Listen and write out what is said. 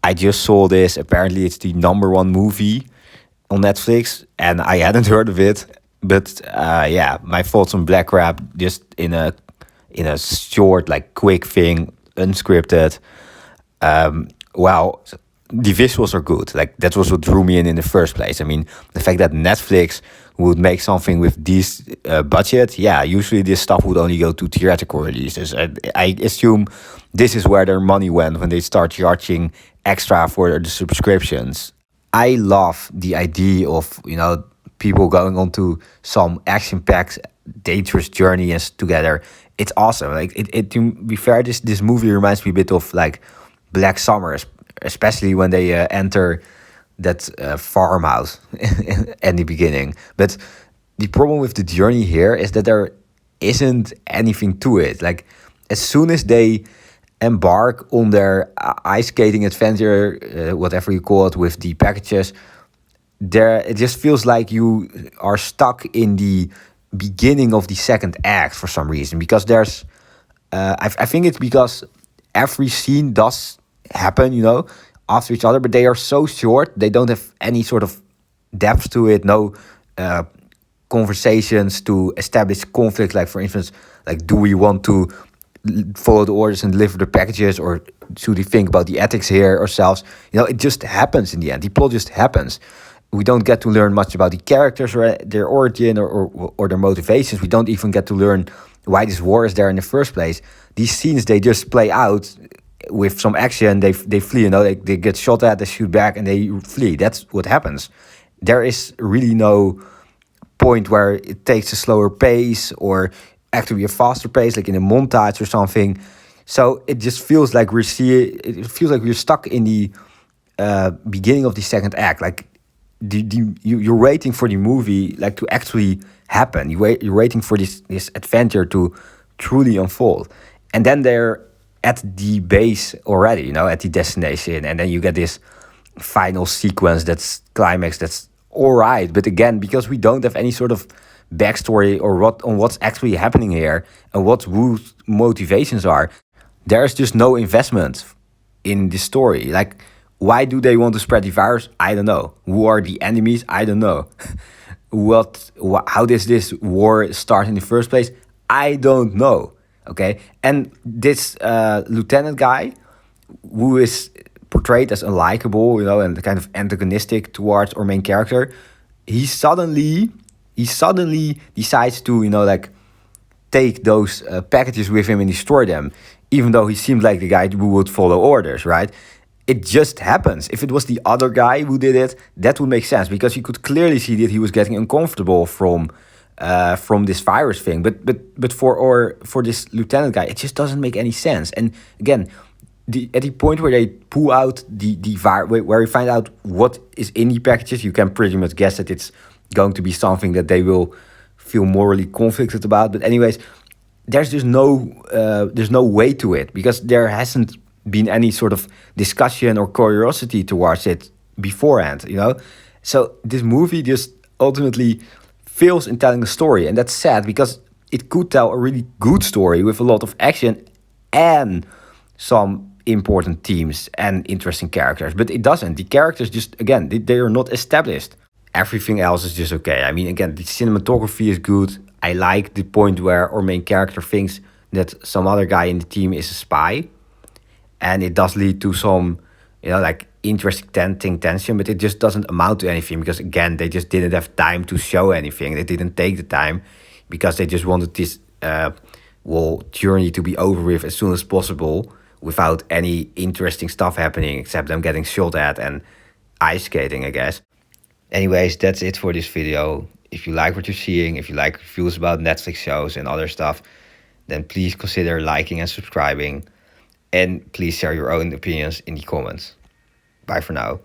I just saw this. Apparently, it's the #1 movie on Netflix, and I hadn't heard of it. But yeah, my thoughts on Black Crab, just in a short, like quick thing, unscripted. Well, the visuals are good. Like that was what drew me in the first place. I mean, the fact that Netflix would make something with this budget, yeah, usually this stuff would only go to theatrical releases. I assume this is where their money went when they start charging extra for the subscriptions. I love the idea of, people going on to some action-packed, dangerous journeys together. It's awesome. Like to be fair, this movie reminds me a bit of like Black Summer, especially when they enter that farmhouse at the beginning. But the problem with the journey here is that there isn't anything to it. Like as soon as they embark on their ice skating adventure, whatever you call it, with the packages, there it just feels like you are stuck in the beginning of the second act for some reason. Because there's, I think it's because every scene does happen, after each other, but they are so short. They don't have any sort of depth to it. No conversations to establish conflict. Like for instance, like do we want to follow the orders and deliver the packages, or should we think about the ethics here ourselves? It just happens in the end. The plot just happens. We don't get to learn much about the characters or their origin or their motivations. We don't even get to learn why this war is there in the first place. These scenes, they just play out with some action. They flee, they get shot at, they shoot back, and they flee. That's what happens. There is really no point where it takes a slower pace or actually a faster pace, like in a montage or something. So it just feels like we're stuck in the beginning of the second act. Like you're waiting for the movie like to actually happen. You're waiting for this adventure to truly unfold, and then they're at the base already, at the destination, and then you get this final sequence, that's climax, that's all right. But again, because we don't have any sort of backstory or what's actually happening here and what Wu's motivations are, there's just no investment in the story. Like, why do they want to spread the virus? I don't know. Who are the enemies? I don't know. How does this war start in the first place? I don't know. Okay, and this lieutenant guy, who is portrayed as unlikable, and kind of antagonistic towards our main character, he suddenly decides to, take those packages with him and destroy them, even though he seemed like the guy who would follow orders, right? It just happens. If it was the other guy who did it, that would make sense, because you could clearly see that he was getting uncomfortable from this virus thing. But for this lieutenant guy, it just doesn't make any sense. And again, at the point where they pull out the virus, where you find out what is in the packages, you can pretty much guess that it's going to be something that they will feel morally conflicted about. But anyways, there's just no way to it, because there hasn't been any sort of discussion or curiosity towards it beforehand, So this movie just ultimately fails in telling a story, and that's sad, because it could tell a really good story with a lot of action and some important themes and interesting characters, but it doesn't. The characters just, again, they are not established. Everything else is just okay. I mean, again, the cinematography is good. I like the point where our main character thinks that some other guy in the team is a spy, and it does lead to some, interesting tension, but it just doesn't amount to anything, because again, they just didn't have time to show anything. They didn't take the time because they just wanted this journey to be over with as soon as possible, without any interesting stuff happening except them getting shot at and ice skating, I guess. Anyways, that's it for this video. If you like what you're seeing, if you like reviews about Netflix shows and other stuff, then please consider liking and subscribing. And please share your own opinions in the comments. Bye for now.